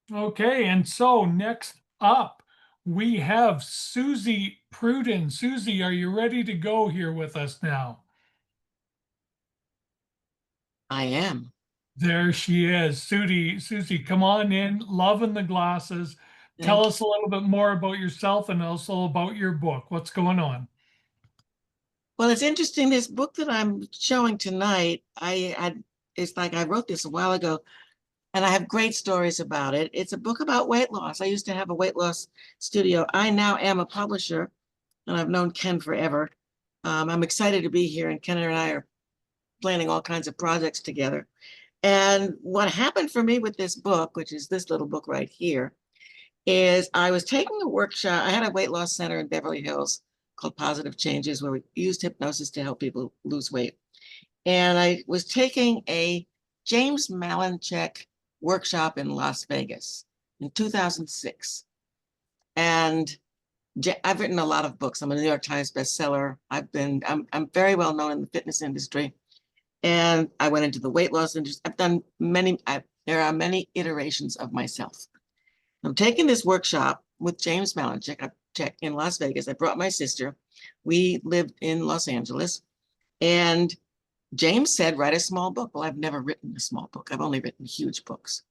Okay, and so next up, we have Suzy Prudden. Suzy, are you ready to go here with us now? I am. There she is. Suzy, come on in, loving the glasses. Tell Thank you. us a little bit more about yourself and also about your book. What's going on? Well, it's interesting. This book that I'm showing tonight, it's like I wrote this a while ago, and I have great stories about it. It's a book about weight loss. I used to have a weight loss studio. I now am a publisher, and I've known Ken forever. I'm excited to be here, and Ken and I are planning all kinds of projects together. And what happened for me with this book, which is this little book right here, is I was taking a workshop. I had a weight loss center in Beverly Hills called Positive Changes, where we used hypnosis to help people lose weight. And I was taking a James Malinchak workshop in Las Vegas in 2006. And I've written a lot of books. I'm a New York Times bestseller. I'm very well known in the fitness industry. And I went into the weight loss industry. I've done there are many iterations of myself. I'm taking this workshop with James Malinchak in Las Vegas. I brought my sister. We lived in Los Angeles. And James said, write a small book. Well, I've never written a small book. I've only written huge books.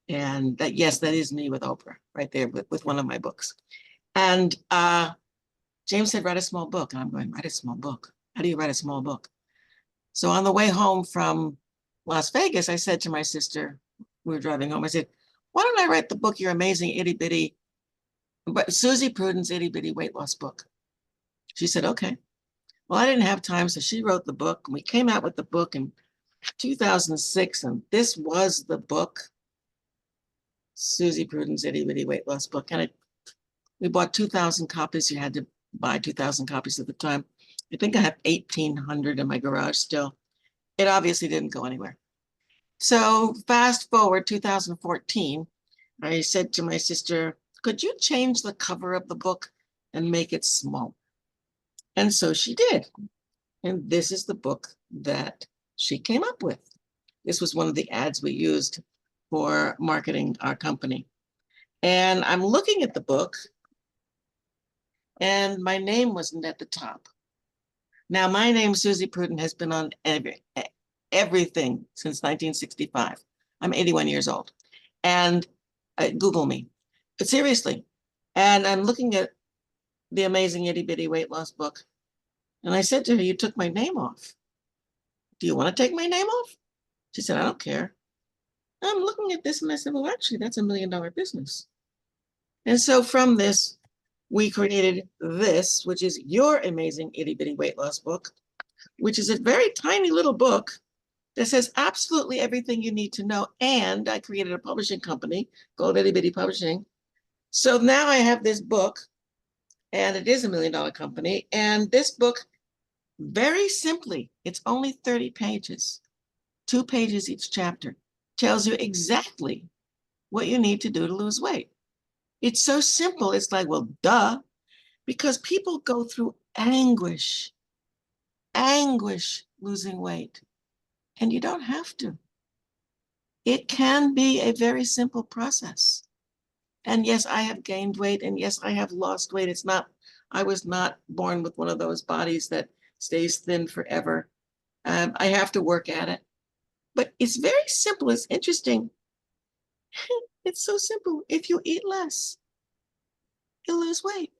And that, yes, that is me with Oprah right there with one of my books. And James said, write a small book. And I'm going, write a small book. How do you write a small book? So on the way home from Las Vegas, I said to my sister, we were driving home, I said, why don't I write the book, Your Amazing Itty Bitty, but Suzy Prudden's Itty Bitty Weight Loss Book? She said, okay. Well, I didn't have time, so she wrote the book. And we came out with the book in 2006, and this was the book, Suzy Prudden's Itty Bitty Weight Loss Book. And we bought 2,000 copies. You had to buy 2,000 copies at the time. I think I have 1,800 in my garage still. It obviously didn't go anywhere. So fast forward 2014, I said to my sister, could you change the cover of the book and make it small? And so she did. And this is the book that she came up with. This was one of the ads we used for marketing our company. And I'm looking at the book, and my name wasn't at the top. Now, my name, Suzy Prudden, has been on everything since 1965. I'm 81 years old. And Google me. But seriously. And I'm looking at the Amazing Itty Bitty Weight Loss Book. And I said to her, you took my name off. Do you want to take my name off? She said, I don't care. I'm looking at this and I said, well, actually, that's $1 million business. And so from this, we created this, which is Your Amazing Itty Bitty Weight Loss Book, which is a very tiny little book that says absolutely everything you need to know. And I created a publishing company called Itty Bitty Publishing. So now I have this book, and it is $1 million company. And this book, very simply, it's only 30 pages, 2 pages each chapter, tells you exactly what you need to do to lose weight. It's so simple. It's like, well, duh, because people go through anguish losing weight. And you don't have to. It can be a very simple process. And yes, I have gained weight, and yes, I have lost weight. I was not born with one of those bodies that stays thin forever. I have to work at it. But it's very simple. It's interesting. It's so simple. If you eat less, you'll lose weight.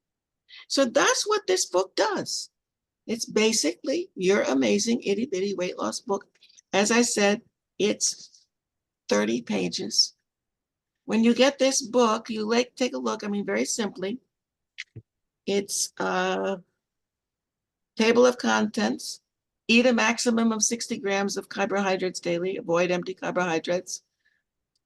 So that's what this book does. It's basically Your Amazing Itty Bitty Weight Loss Book. As I said, it's 30 pages. When you get this book, you take a look. I mean, very simply, it's a table of contents. Eat a maximum of 60 grams of carbohydrates daily. Avoid empty carbohydrates.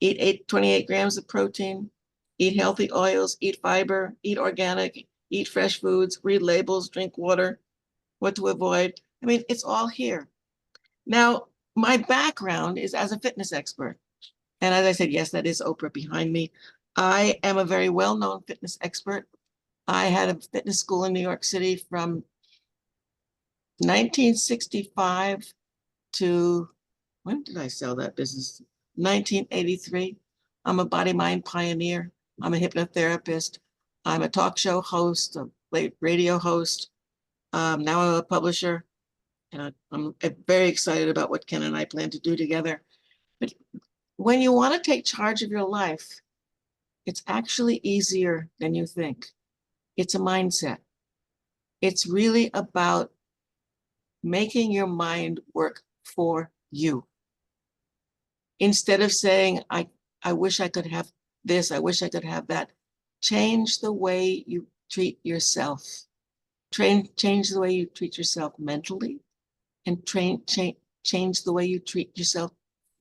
Eat 28 grams of protein. Eat healthy oils. Eat fiber. Eat organic. Eat fresh foods. Read labels. Drink water. What to avoid. I mean, it's all here. Now, my background is as a fitness expert. And as I said, yes, that is Oprah behind me. I am a very well-known fitness expert. I had a fitness school in New York City from 1965 to, when did I sell that business? 1983. I'm a body-mind pioneer. I'm a hypnotherapist. I'm a talk show host, a late radio host. Now I'm a publisher. And I'm very excited about what Ken and I plan to do together. But when you want to take charge of your life, it's actually easier than you think. It's a mindset. It's really about making your mind work for you. Instead of saying, I wish I could have this, I wish I could have that. Change the way you treat yourself. Change the way you treat yourself mentally, and change the way you treat yourself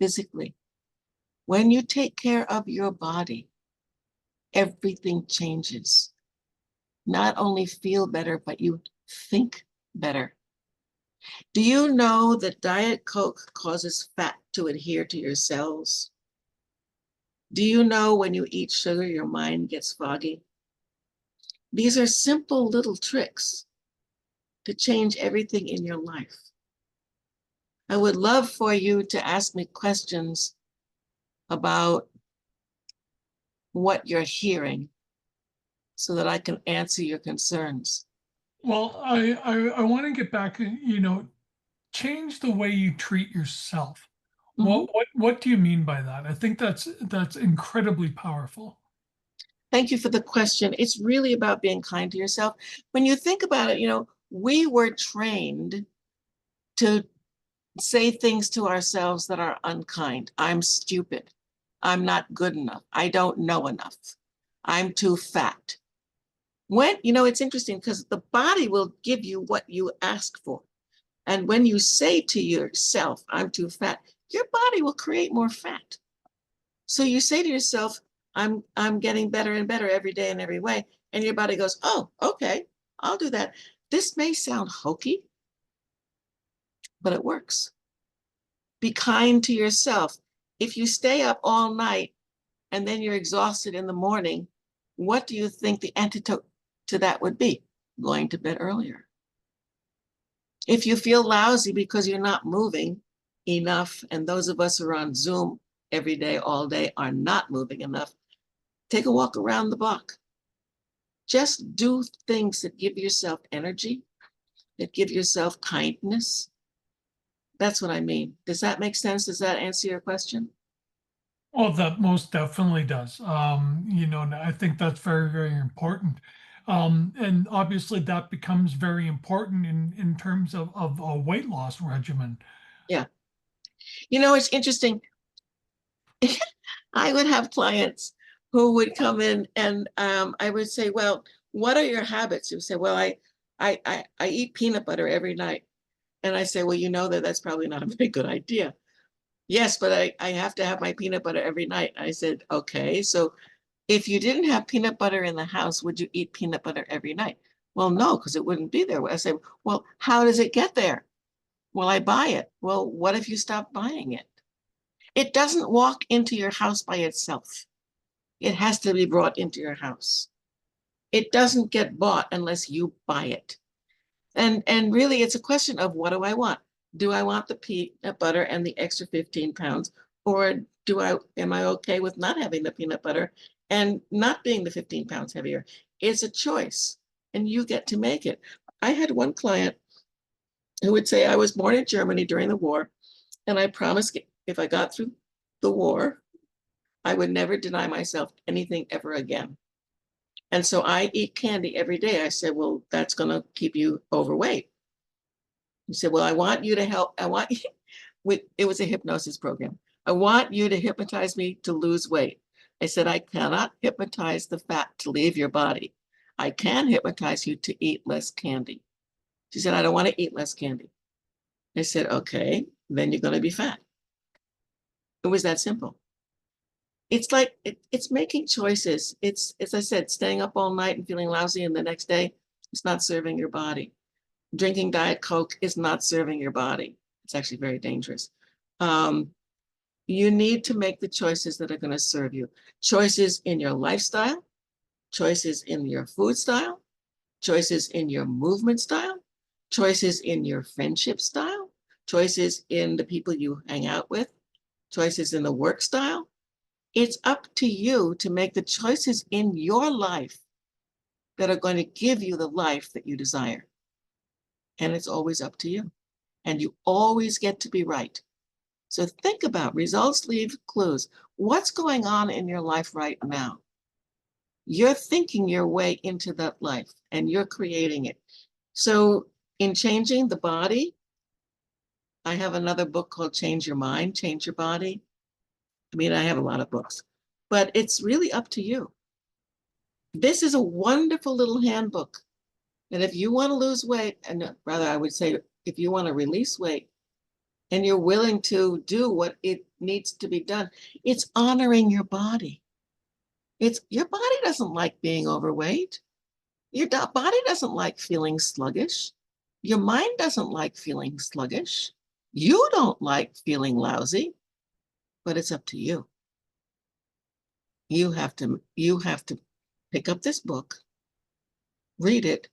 physically. When you take care of your body, everything changes. Not only feel better, but you think better. Do you know that Diet Coke causes fat to adhere to your cells? Do you know when you eat sugar, your mind gets foggy? These are simple little tricks to change everything in your life. I would love for you to ask me questions about what you're hearing so that I can answer your concerns. Well, I want to get back, change the way you treat yourself. Mhm. What do you mean by that? I think that's incredibly powerful. Thank you for the question. It's really about being kind to yourself. When you think about it, we were trained to say things to ourselves that are unkind. I'm stupid. I'm not good enough. I don't know enough. I'm too fat. It's interesting because the body will give you what you ask for. And when you say to yourself, I'm too fat, your body will create more fat. So you say to yourself, I'm getting better and better every day in every way. And your body goes, oh, okay, I'll do that. This may sound hokey, but it works. Be kind to yourself. If you stay up all night and then you're exhausted in the morning, what do you think the antidote to that would be? Going to bed earlier. If you feel lousy because you're not moving enough, and those of us who are on Zoom every day, all day, are not moving enough, take a walk around the block. Just do things that give yourself energy, that give yourself kindness. That's what I mean. Does that make sense? Does that answer your question? Well, that most definitely does. And I think that's very, very important. And obviously that becomes very important in terms of a weight loss regimen. Yeah. It's interesting. I would have clients who would come in and I would say, well, what are your habits? They would say, well, I eat peanut butter every night. And I say, well, that's probably not a very good idea. Yes, but I have to have my peanut butter every night. I said, okay, so if you didn't have peanut butter in the house, would you eat peanut butter every night? Well, no, because it wouldn't be there. I said, well, how does it get there? Well, I buy it. Well, what if you stop buying it? It doesn't walk into your house by itself. It has to be brought into your house. It doesn't get bought unless you buy it. And really, it's a question of, what do I want? Do I want the peanut butter and the extra 15 pounds? Or am I okay with not having the peanut butter and not being the 15 pounds heavier? It's a choice, and you get to make it. I had one client who would say, I was born in Germany during the war, and I promised if I got through the war, I would never deny myself anything ever again. And so I eat candy every day. I said, well, that's going to keep you overweight. He said, well, I want you to help. It was a hypnosis program. I want you to hypnotize me to lose weight. I said, I cannot hypnotize the fat to leave your body. I can hypnotize you to eat less candy. She said, I don't want to eat less candy. I said, okay, then you're going to be fat. It was that simple. It's like, it's making choices. It's, as I said, staying up all night and feeling lousy, and the next day, it's not serving your body. Drinking Diet Coke is not serving your body. It's actually very dangerous. You need to make the choices that are going to serve you. Choices in your lifestyle, choices in your food style, choices in your movement style, choices in your friendship style, choices in the people you hang out with, choices in the work style. It's up to you to make the choices in your life that are going to give you the life that you desire. And it's always up to you. And you always get to be right. So think about results leave clues. What's going on in your life right now? You're thinking your way into that life and you're creating it. So in changing the body, I have another book called Change Your Mind, Change Your Body. I mean, I have a lot of books, but it's really up to you. This is a wonderful little handbook. And if you want to lose weight, and rather I would say, if you want to release weight and you're willing to do what it needs to be done, it's honoring your body. It's your body doesn't like being overweight. Your body doesn't like feeling sluggish. Your mind doesn't like feeling sluggish. You don't like feeling lousy, but it's up to you. You have to pick up this book, read it.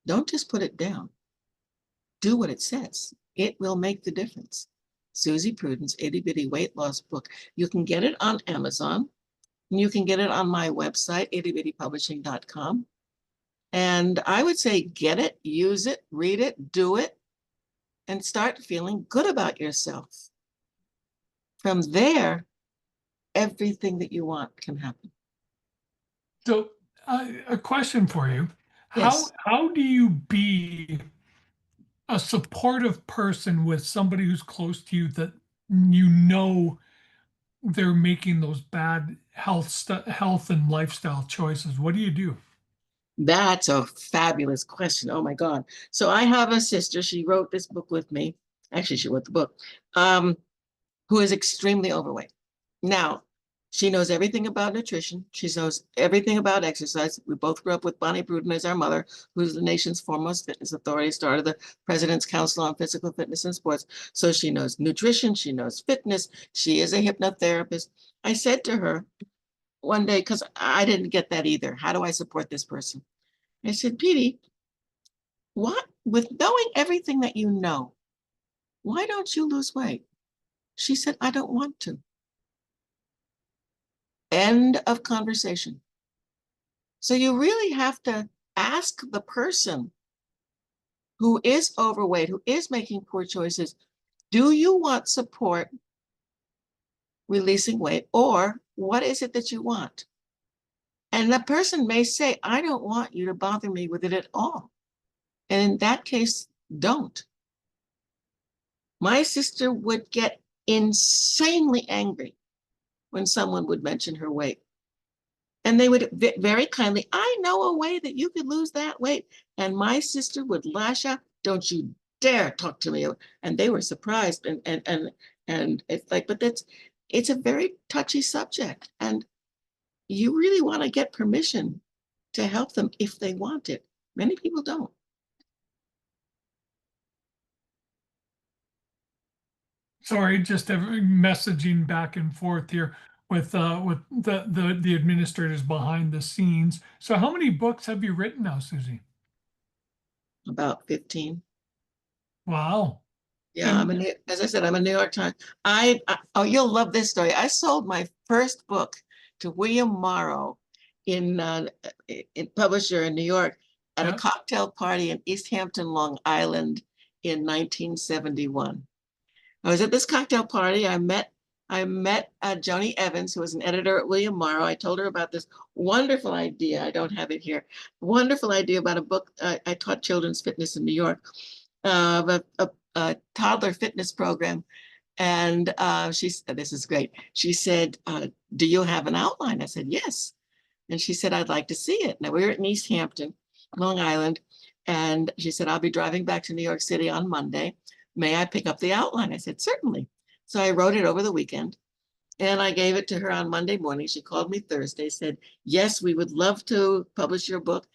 Don't just put it down. Do what it says. It will make the difference. Suzy Prudden's Itty Bitty Weight Loss book. You can get it on Amazon. And you can get it on my website, ittybittypublishing.com. And I would say get it, use it, read it, do it, and start feeling good about yourself. From there, everything that you want can happen. So, a question for you: Yes, how do you be a supportive person with somebody who's close to you that you know they're making those bad health and lifestyle choices? What do you do? that's a fabulous question. Oh my God. So I have a sister. She wrote this book with me. Actually, she wrote the book, who is extremely overweight. Now, she knows everything about nutrition. She knows everything about exercise. We both grew up with Bonnie Prudden as our mother, who's the nation's foremost fitness authority, started the President's Council on Physical Fitness and Sports. So she knows nutrition, she knows fitness. She is a hypnotherapist. I said to her one day, because I didn't get that either. How do I support this person? I said, Petey, what, with knowing everything that you know, why don't you lose weight? She said, I don't want to. End of conversation. So you really have to ask the person who is overweight, who is making poor choices, do you want support releasing weight, or what is it that you want? And the person may say, I don't want you to bother me with it at all. And in that case, don't. My sister would get insanely angry when someone would mention her weight. And they would very kindly, I know a way that you could lose that weight. And my sister would lash out, don't you dare talk to me. And they were surprised. And it's like, but it's a very touchy subject. And you really want to get permission to help them if they want it. Many people don't. Sorry, just messaging back and forth here with the administrators behind the scenes. So, how many books have you written now, Suzy? About 15. Wow. Yeah, And as I said, I'm a New York Times. Oh, you'll love this story. I sold my first book to William Morrow in publisher in New York at a yeah, cocktail party in East Hampton, Long Island in 1971. I was at this cocktail party. I met Joni Evans, who was an editor at William Morrow. I told her about this wonderful idea. I don't have it here. Wonderful idea about a book. I taught children's fitness in New York, a toddler fitness program. And she said, this is great. She said, do you have an outline? I said, yes. And she said, I'd like to see it. Now we were in East Hampton, Long Island. And she said, I'll be driving back to New York City on Monday. May I pick up the outline? I said, certainly. So I wrote it over the weekend and I gave it to her on Monday morning. She called me Thursday, said, yes, we would love to publish your book.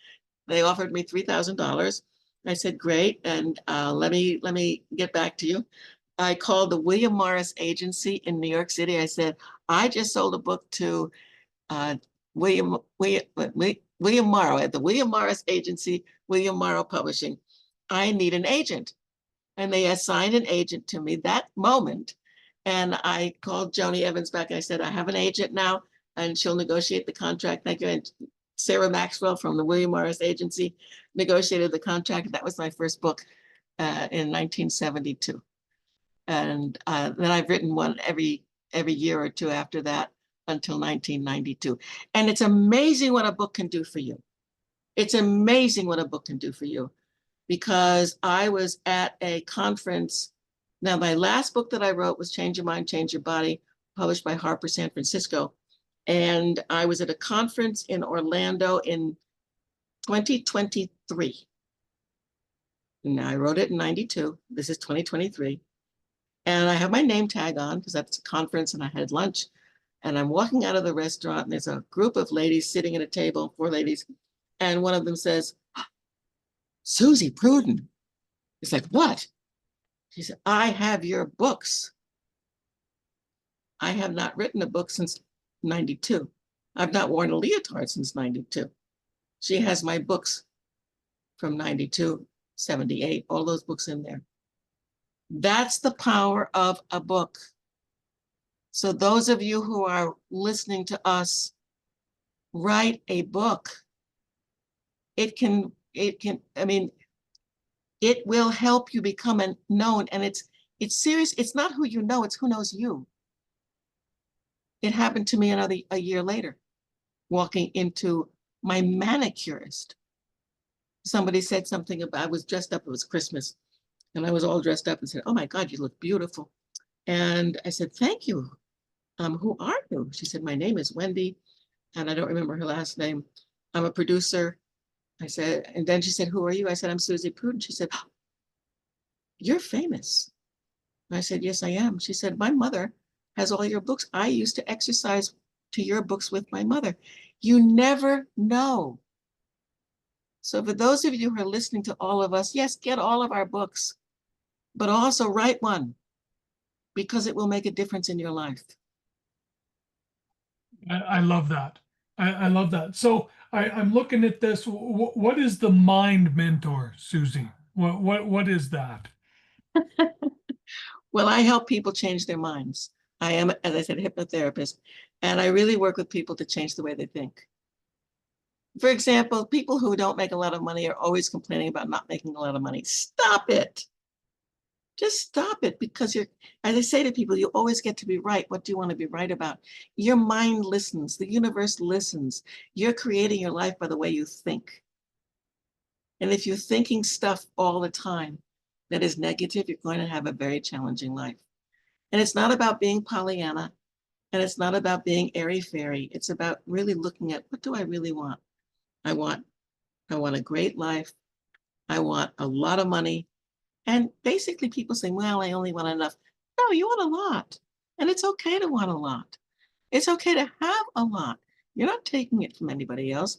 They offered me $3,000. I said, great. And let me get back to you. I called the William Morris agency in New York City. I said, I just sold a book to uh, William Morrow at the William Morris agency, William Morrow Publishing. I need an agent. And they assigned an agent to me that moment. And I called Joni Evans back. And I said, I have an agent now, and she'll negotiate the contract. Thank you. And Sarah Maxwell from the William Morris Agency negotiated the contract. That was my first book in 1972. And then I've written one every year or two after that until 1992. And it's amazing what a book can do for you. It's amazing what a book can do for you, because I was at a conference. Now, my last book that I wrote was Change Your Mind, Change Your Body, published by Harper San Francisco. And I was at a conference in Orlando in 2023. Now, I wrote it in 92. This is 2023. And I have my name tag on because that's a conference, and I had lunch. And I'm walking out of the restaurant, and there's a group of ladies sitting at a table, 4 ladies. And one of them says, Suzy Prudden. It's like, what? She said, I have your books. I have not written a book since 92. I've not worn a leotard since 92. She has my books from 92, 78, all those books in there. That's the power of a book. So those of you who are listening to us, write a book. It will help you become known. And it's serious. It's not who you know, it's who knows you. It happened to me a year later, walking into my manicurist. Somebody said something about, I was dressed up, it was Christmas, and I was all dressed up and said, oh my God, you look beautiful. And I said, thank you. Who are you? She said, my name is Wendy, and I don't remember her last name. I'm a producer. I said, and then she said, who are you? I said, I'm Suzy Prudden. She said, oh, you're famous. I said, yes, I am. She said, my mother has all your books. I used to exercise to your books with my mother. You never know. So for those of you who are listening to all of us, yes, get all of our books, but also write one, because it will make a difference in your life. I love that. I love that. So I'm looking at this. What is the mind mentor, Suzy? What is that? Well, I help people change their minds. I am, as I said, a hypnotherapist, and I really work with people to change the way they think. For example, people who don't make a lot of money are always complaining about not making a lot of money. Stop it. Just stop it, because as I say to people, you always get to be right. What do you want to be right about? Your mind listens. The universe listens. You're creating your life by the way you think. And if you're thinking stuff all the time that is negative, you're going to have a very challenging life. And it's not about being Pollyanna, and it's not about being airy-fairy. It's about really looking at, what do I really want? I want a great life. I want a lot of money. And basically people say, well, I only want enough. No, you want a lot. And it's okay to want a lot. It's okay to have a lot. You're not taking it from anybody else.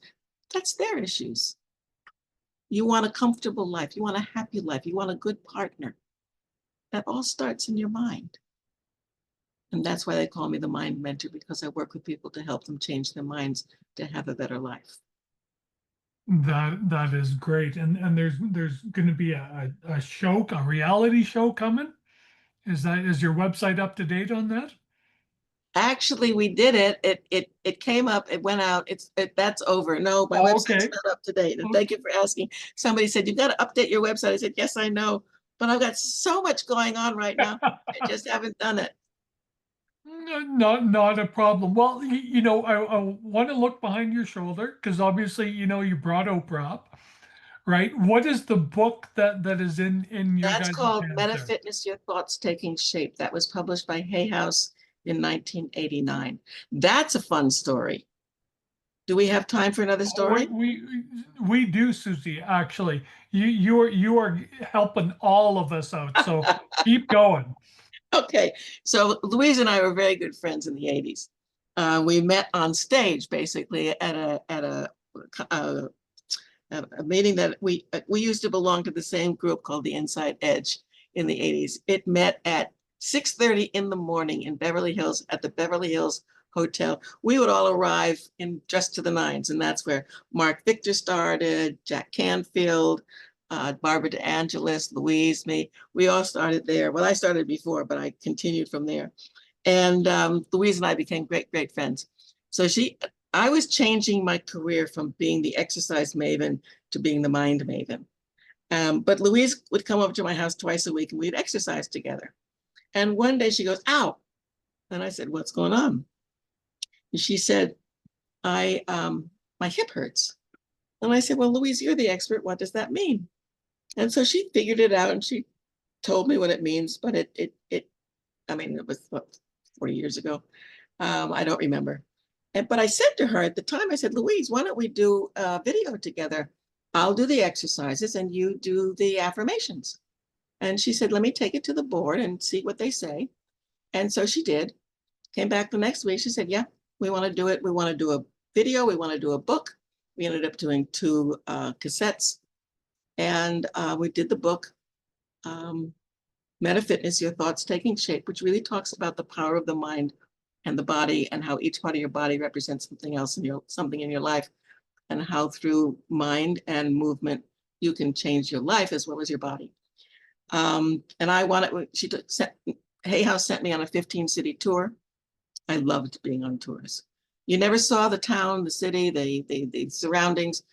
That's their issues. You want a comfortable life. You want a happy life. You want a good partner. That all starts in your mind. And that's why they call me the mind mentor, because I work with people to help them change their minds to have a better life. That is great. And there's going to be a reality show coming. Is your website up to date on that? Actually, we did it. It came up, it went out, that's over. No, my Oh, website's okay. not up to date. And Oh, thank you for asking. Somebody said, you've got to update your website. I said, yes, I know, but I've got so much going on right now. I just haven't done it. not a problem. Well, I want to look behind your shoulder, because obviously, you brought Oprah up, right? What is the book that is in your That's guys' called hands Meta there? Fitness, Your Thoughts Taking Shape. That was published by Hay House in 1989. That's a fun story. Do we have time for another Oh, story? we do, Suzy. Actually, you are helping all of us out. So keep going. Okay, so Louise and I were very good friends in the 80s. We met on stage, basically, at a, a meeting that we used to belong to the same group called the Inside Edge in the 80s. It met at 6:30 in the morning in Beverly Hills at the Beverly Hills Hotel. We would all arrive in dressed to the nines, and that's where Mark Victor started, Jack Canfield, Barbara DeAngelis, Louise, me. We all started there. Well, I started before, but I continued from there. And Louise and I became great, great friends. So I was changing my career from being the exercise maven to being the mind maven. But Louise would come over to my house twice a week and we'd exercise together. And one day she goes, ow. And I said, what's going on? And she said, my hip hurts. And I said, well, Louise, you're the expert. What does that mean? And so she figured it out and she told me what it means, but I mean, it was what, 40 years ago. I don't remember. But I said to her at the time, I said, Louise, why don't we do a video together? I'll do the exercises and you do the affirmations. And she said, let me take it to the board and see what they say. And so she did. Came back the next week. She said, yeah, we want to do it. We want to do a video. We want to do a book. We ended up doing 2 cassettes. And we did the book, Meta Fitness, Your Thoughts Taking Shape, which really talks about the power of the mind and the body and how each part of your body represents something else in your life, and how through mind and movement you can change your life as well as your body. And I wanted, Hay House sent me on a 15-city tour. I loved being on tours. You never saw the town, the city, the surroundings.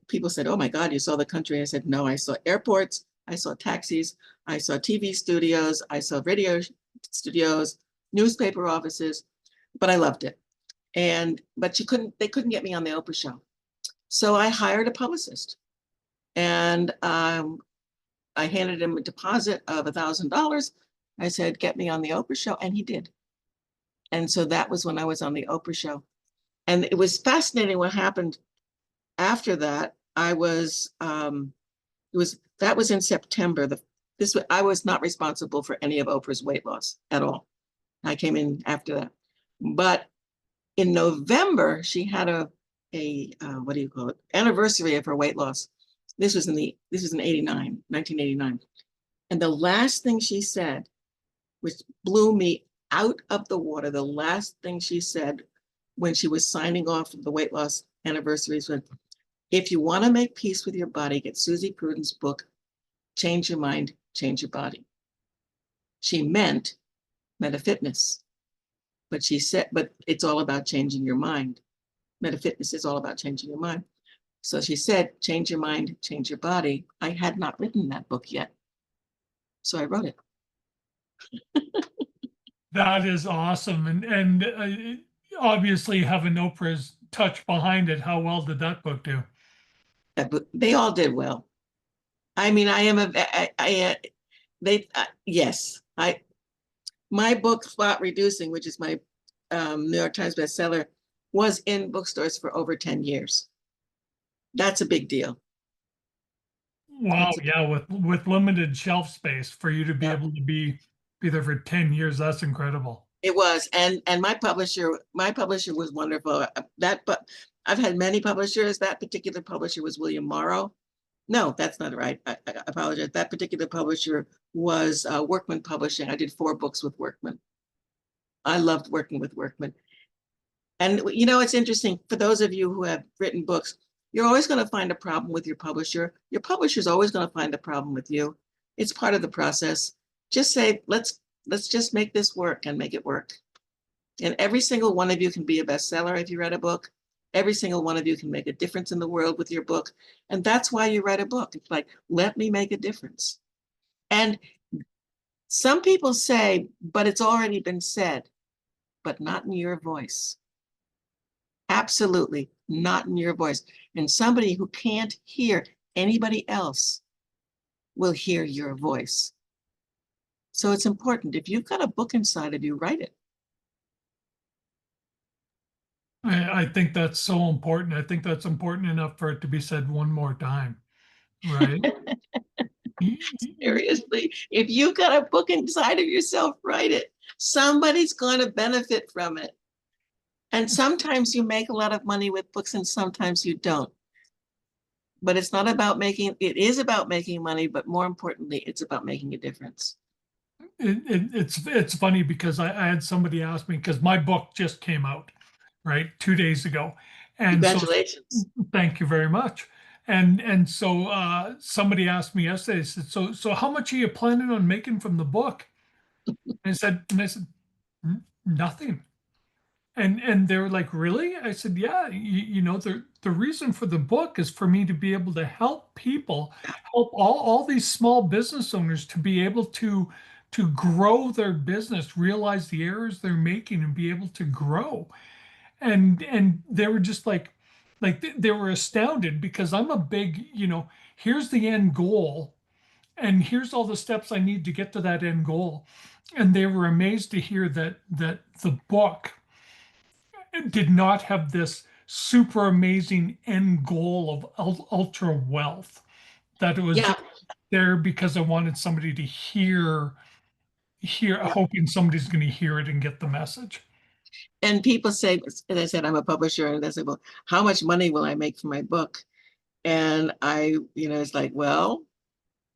People said, oh my God, you saw the country. I said, no, I saw airports, I saw taxis, I saw TV studios, I saw radio studios, newspaper offices, but I loved it. But they couldn't get me on the Oprah show. So I hired a publicist and I handed him a deposit of $1,000. I said, get me on the Oprah show. And he did. And so that was when I was on the Oprah show. And it was fascinating what happened after that. That was in September. I was not responsible for any of Oprah's weight loss at all. I came in after that. But in November, she had a what do you call it? Anniversary of her weight loss. This was in 1989. And the last thing she said, which blew me out of the water, the last thing she said when she was signing off the weight loss anniversaries was, if you want to make peace with your body, get Suzy Prudden's book, Change Your Mind, Change Your Body. She meant Meta Fitness, but she said, but it's all about changing your mind. Meta Fitness is all about changing your mind. So she said, change your mind, change your body. I had not written that book yet. So I wrote it. That is awesome. And obviously having Oprah's touch behind it, how well did that book do? They all did well. I mean, yes, my book, Spot Reducing, which is my New York Times bestseller, was in bookstores for over 10 years. That's a big deal. Wow, yeah, with limited shelf space for you to be Yeah, able to be there for 10 years, that's incredible. it was. And my publisher was wonderful. But I've had many publishers. That particular publisher was William Morrow. No, that's not right. I apologize. That particular publisher was Workman Publishing. I did 4 books with Workman. I loved working with Workman. And you know, it's interesting for those of you who have written books, you're always going to find a problem with your publisher. Your publisher is always going to find a problem with you. It's part of the process. Just say, let's just make this work and make it work. And every single one of you can be a bestseller if you read a book. Every single one of you can make a difference in the world with your book. And that's why you write a book. It's like, let me make a difference. And some people say, but it's already been said, but not in your voice. Absolutely not in your voice. And somebody who can't hear anybody else will hear your voice. So it's important. If you've got a book inside of you, write it. I think that's so important. I think that's important enough for it to be said one more time, right? Seriously, if you've got a book inside of yourself, write it. Somebody's going to benefit from it. And sometimes you make a lot of money with books and sometimes you don't. But it's not about it is about making money, but more importantly, it's about making a difference. It's funny because I had somebody ask me, because my book just came out, right, 2 days ago. And so Congratulations. thank you very much. And so somebody asked me yesterday, they said, so how much are you planning on making from the book? And I said, Nothing." And they were like, "Really?" I said, "Yeah, the reason for the book is for me to be able to help people, help all these small business owners to be able to grow their business, realize the errors they're making and be able to grow." And they were just they were astounded because I'm a big, here's the end goal and here's all the steps I need to get to that end goal. And they were amazed to hear that the book did not have this super amazing end goal of ultra wealth, that it was Yeah, just there because I wanted somebody to hear, yeah. hoping somebody's going to hear it and get the message. And people say, as I said, I'm a publisher, and they say, well, how much money will I make from my book? And it's like, well,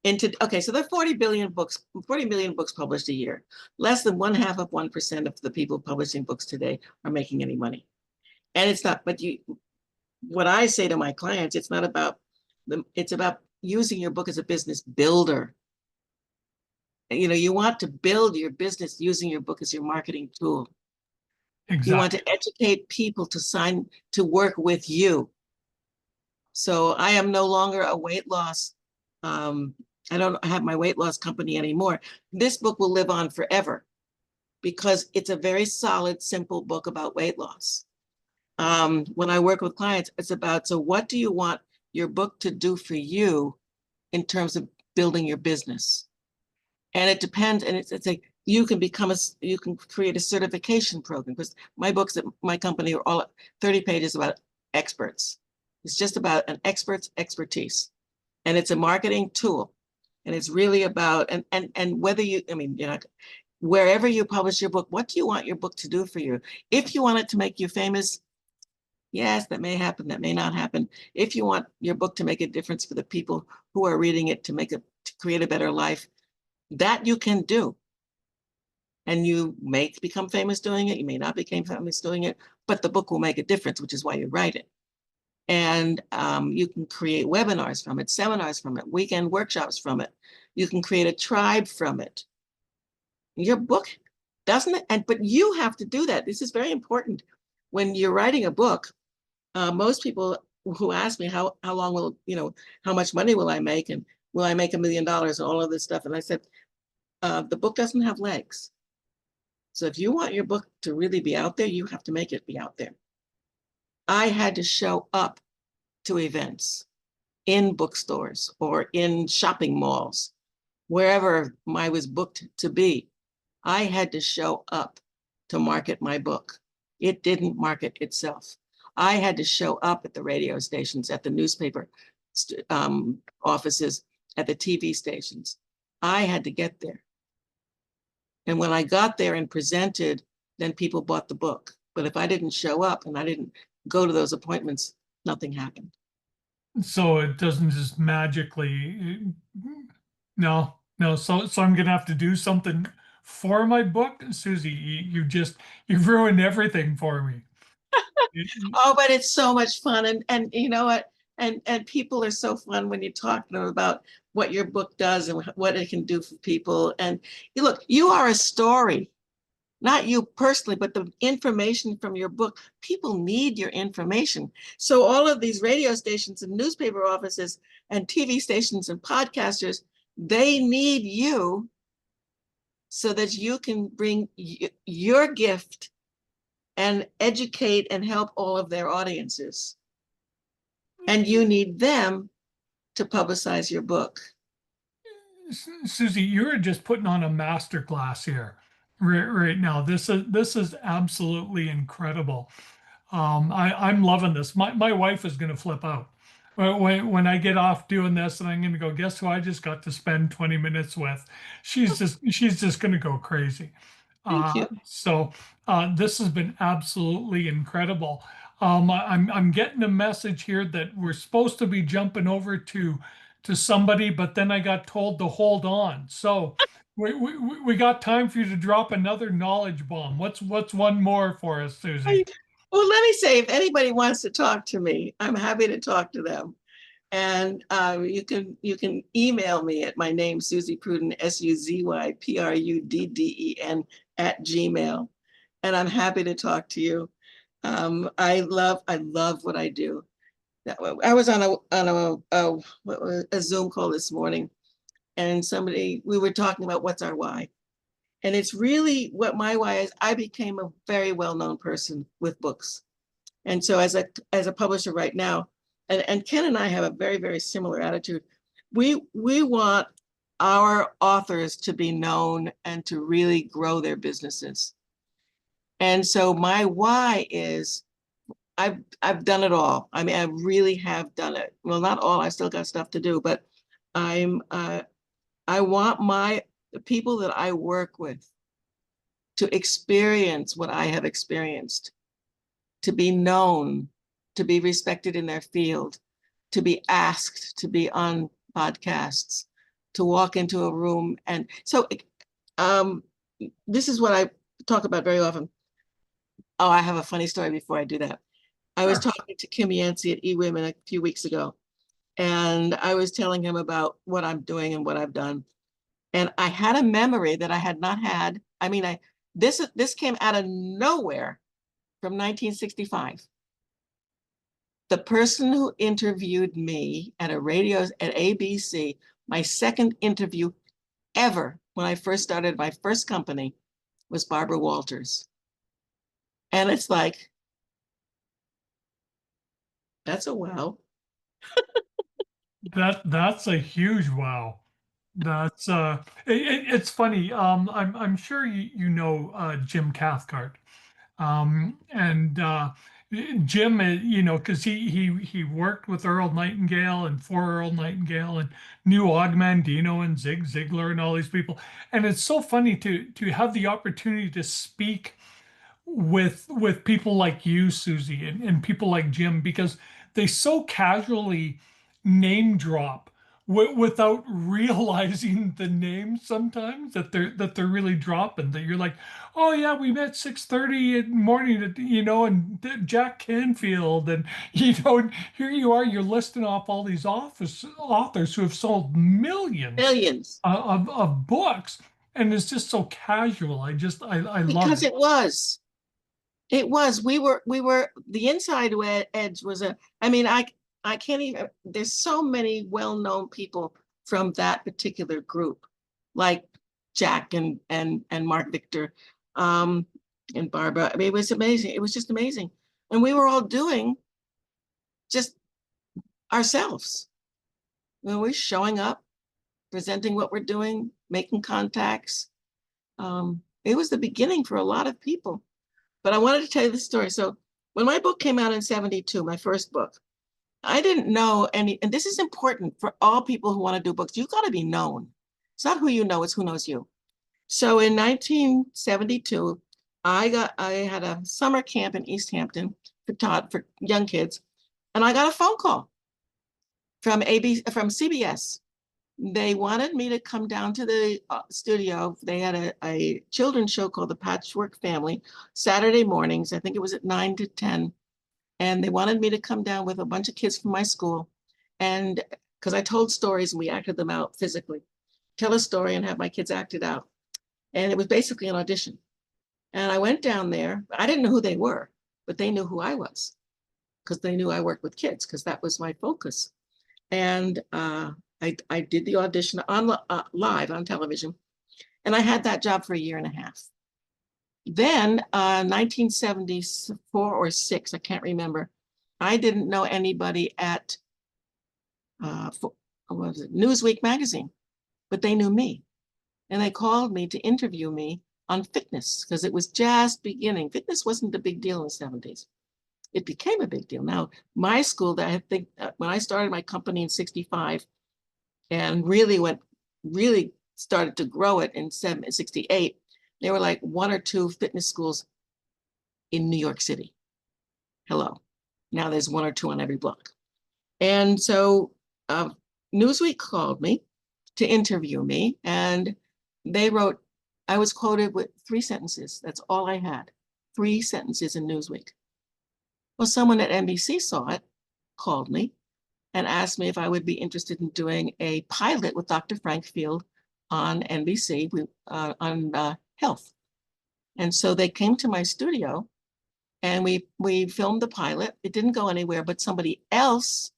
okay, so there are 40 million books published a year. Less than 0.5% of the people publishing books today are making any money. And it's not, but what I say to my clients, it's not about them, it's about using your book as a business builder. You want to build your business using your book as your marketing tool. You want Exactly. to educate people to work with you. So I am no longer a weight loss. I don't have my weight loss company anymore. This book will live on forever because it's a very solid, simple book about weight loss. When I work with clients, it's about, so what do you want your book to do for you in terms of building your business? And it depends. And it's like, you can create a certification program, because my books at my company are all 30 pages about experts. It's just about an expert's expertise. And it's a marketing tool. And it's really about, and whether wherever you publish your book, what do you want your book to do for you? If you want it to make you famous, yes, that may happen, that may not happen. If you want your book to make a difference for the people who are reading it, to create a better life, that you can do. And you may become famous doing it, you may not become famous doing it, but the book will make a difference, which is why you write it. And you can create webinars from it, seminars from it, weekend workshops from it. You can create a tribe from it. Your book doesn't it? But you have to do that. This is very important. When you're writing a book, most people who ask me how long will, how much money will I make, and will I make $1 million, and all of this stuff. And I said, the book doesn't have legs. So if you want your book to really be out there, you have to make it be out there. I had to show up to events in bookstores or in shopping malls, wherever I was booked to be. I had to show up to market my book. It didn't market itself. I had to show up at the radio stations, at the newspaper offices, at the TV stations. I had to get there. And when I got there and presented, then people bought the book. But if I didn't show up and I didn't go to those appointments, nothing happened. So it doesn't just magically, no, no. So I'm gonna have to do something for my book. Susie, you've ruined everything for me. Oh, but it's so much fun. And you know what? And people are so fun when you talk to them about what your book does and what it can do for people. And look, you are a story, not you personally, but the information from your book. People need your information. So all of these radio stations and newspaper offices and TV stations and podcasters, they need you so that you can bring your gift and educate and help all of their audiences. And you need them to publicize your book. Susie, you're just putting on a master class here right now. This is absolutely incredible. I'm loving this. My wife is going to flip out when I get off doing this, and I'm going to go, guess who I just got to spend 20 minutes with? She's just going to go crazy. Thank Uh, you. so this has been absolutely incredible. I'm getting a message here that we're supposed to be jumping over to somebody, but then I got told to hold on. So we got time for you to drop another knowledge bomb. What's one more for us, Susie? Well, let me say, if anybody wants to talk to me, I'm happy to talk to them. And you can email me at my name, Suzy Prudden, SUZYPRUDDEN @gmail. And I'm happy to talk to you. I love what I do. I was on a Zoom call this morning, and we were talking about what's our why. And it's really what my why is. I became a very well-known person with books. And so as a publisher right now, and Ken and I have a very, very similar attitude. We want our authors to be known and to really grow their businesses. And so my why is I've done it all. I mean, I really have done it. Well, not all, I still got stuff to do, but I want the people that I work with to experience what I have experienced, to be known, to be respected in their field, to be asked to be on podcasts, to walk into a room. And so this is what I talk about very often. Oh, I have a funny story before I do that. I was Sure. talking to Kim Yancey at eWomen a few weeks ago, and I was telling him about what I'm doing and what I've done. And I had a memory that I had not had. I mean, this came out of nowhere from 1965. The person who interviewed me at ABC, my second interview ever when I first started my first company, was Barbara Walters. And it's like, that's a wow. That's a huge wow. That's it's funny. I'm sure you know Jim Cathcart. And Jim, because he worked with Earl Nightingale and for Earl Nightingale and knew Og Mandino and Zig Ziglar and all these people. And it's so funny to have the opportunity to speak with people like you, Suzy, and people like Jim, because they so casually name drop without realizing the names sometimes that they're really dropping. That you're like, oh yeah, we met 6:30 in the morning, and Jack Canfield, and and here you are, you're listing off all these authors who have sold millions Millions. of books, and it's just so casual. I love Because it. it was, we were the inside edge was I mean, I can't even, there's so many well-known people from that particular group, like Jack and Mark Victor, um, and Barbara. I mean, it was amazing. It was just amazing. And we were all doing just ourselves. We're showing up, presenting what we're doing, making contacts. It was the beginning for a lot of people. But I wanted to tell you this story. So when my book came out in 72, my first book, I didn't know any, and this is important for all people who want to do books. You got to be known. It's not who you know, it's who knows you. So in 1972, I had a summer camp in East Hampton for young kids, and I got a phone call from CBS. They wanted me to come down to the studio. They had a children's show called The Patchwork Family, Saturday mornings. I think it was at 9 to 10. And they wanted me to come down with a bunch of kids from my school. And because I told stories and we acted them out physically, tell a story and have my kids act it out. And it was basically an audition. And I went down there. I didn't know who they were, but they knew who I was because they knew I worked with kids because that was my focus. And I did the audition live on television, and I had that job for a year and a half. Then 1974 or 6, I can't remember, I didn't know anybody at what was it, Newsweek magazine, but they knew me. And they called me to interview me on fitness because it was just beginning. Fitness wasn't a big deal in the 70s. It became a big deal. Now, my school, that I think when I started my company in 65 and really started to grow it in 68, there were like 1 or 2 fitness schools in New York City. Hello. Now there's 1 or 2 on every block. And so Newsweek called me to interview me, and they wrote, I was quoted with 3 sentences. That's all I had. 3 sentences in Newsweek. Well, someone at NBC saw it, called me, and asked me if I would be interested in doing a pilot with Dr. Frank Field on NBC on health. And so they came to my studio and we filmed the pilot. It didn't go anywhere, but somebody else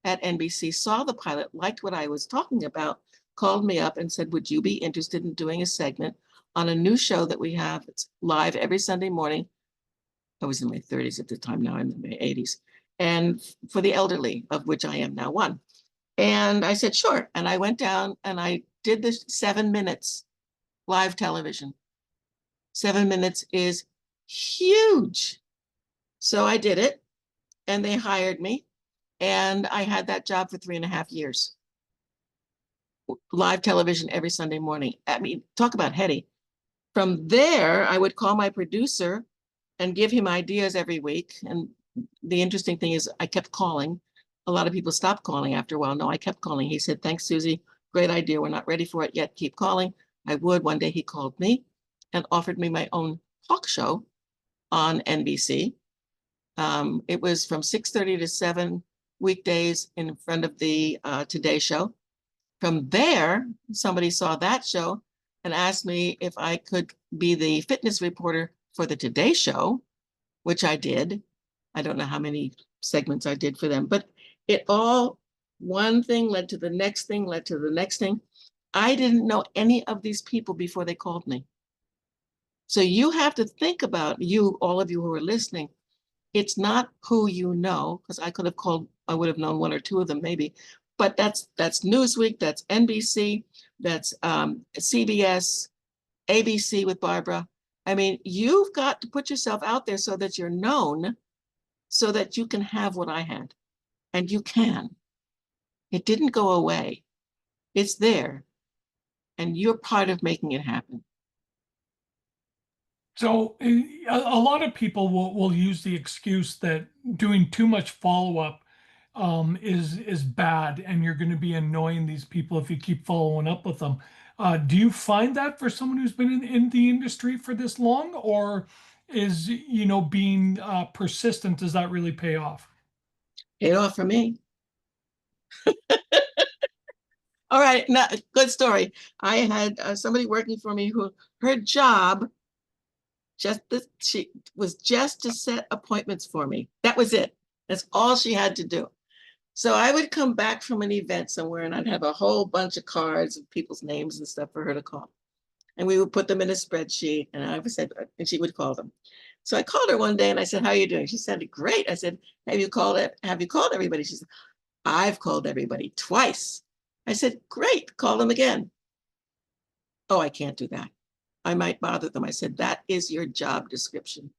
at NBC saw the pilot, liked what I was talking about, called me up and said, would you be interested in doing a segment on a new show that we have? It's live every Sunday morning. I was in my 30s at the time, now I'm in my 80s. And for the elderly, of which I am now one. And I said, sure. And I went down and I did this 7 minutes live television. 7 minutes is huge. So I did it and they hired me. And I had that job for 3.5 years. Live television every Sunday morning. I mean, talk about heady. From there, I would call my producer and give him ideas every week. And the interesting thing is I kept calling. A lot of people stopped calling after a while. No, I kept calling. He said, thanks, Suzy. Great idea. We're not ready for it yet. Keep calling. I would. One day he called me and offered me my own talk show on NBC. It was from 6:30 to 7 weekdays in front of the Today Show. From there, somebody saw that show and asked me if I could be the fitness reporter for the Today Show, which I did. I don't know how many segments I did for them, but it all, one thing led to the next thing, led to the next thing. I didn't know any of these people before they called me. So you have to think about, you, all of you who are listening, it's not who you know, because I could have called, I would have known one or two of them maybe, but that's Newsweek, that's NBC, that's CBS, ABC with Barbara. I mean, you've got to put yourself out there so that you're known, so that you can have what I had. And you can. It didn't go away. It's there. And you're part of making it happen. So a lot of people will use the excuse that doing too much follow-up is bad, and you're going to be annoying these people if you keep following up with them. Do you find that for someone who's been in the industry for this long, or is being persistent, does that really pay off? Paid off for me. All right, now, good story. I had somebody working for me who her job she was just to set appointments for me. That was it. That's all she had to do. So I would come back from an event somewhere and I'd have a whole bunch of cards of people's names and stuff for her to call. And we would put them in a spreadsheet and I would say, and she would call them. So I called her one day and I said, how are you doing? She said, great. I said, have you called everybody? She said, I've called everybody twice. I said, great, call them again. Oh, I can't do that. I might bother them. I said, that is your job description.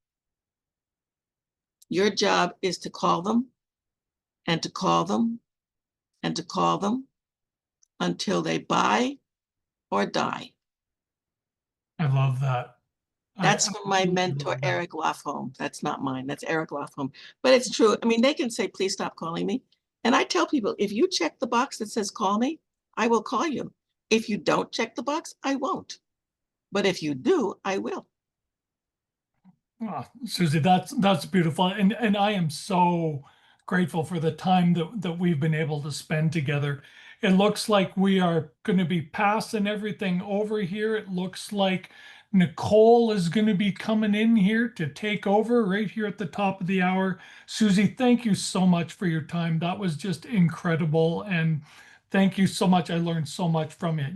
Your job is to call them and to call them and to call them until they buy or die. I love that. I That's from my absolutely mentor, love that. Eric Lofholm. That's not mine. That's Eric Lofholm. But it's true. I mean, they can say, please stop calling me. And I tell people, if you check the box that says call me, I will call you. If you don't check the box, I won't. But if you do, I will. Oh, Suzy, that's beautiful, and I am so grateful for the time that we've been able to spend together. It looks like we are going to be passing everything over here. It looks like Nicole is going to be coming in here to take over right here at the top of the hour. Suzy, thank you so much for your time. That was just incredible, and thank you so much. I learned so much from it.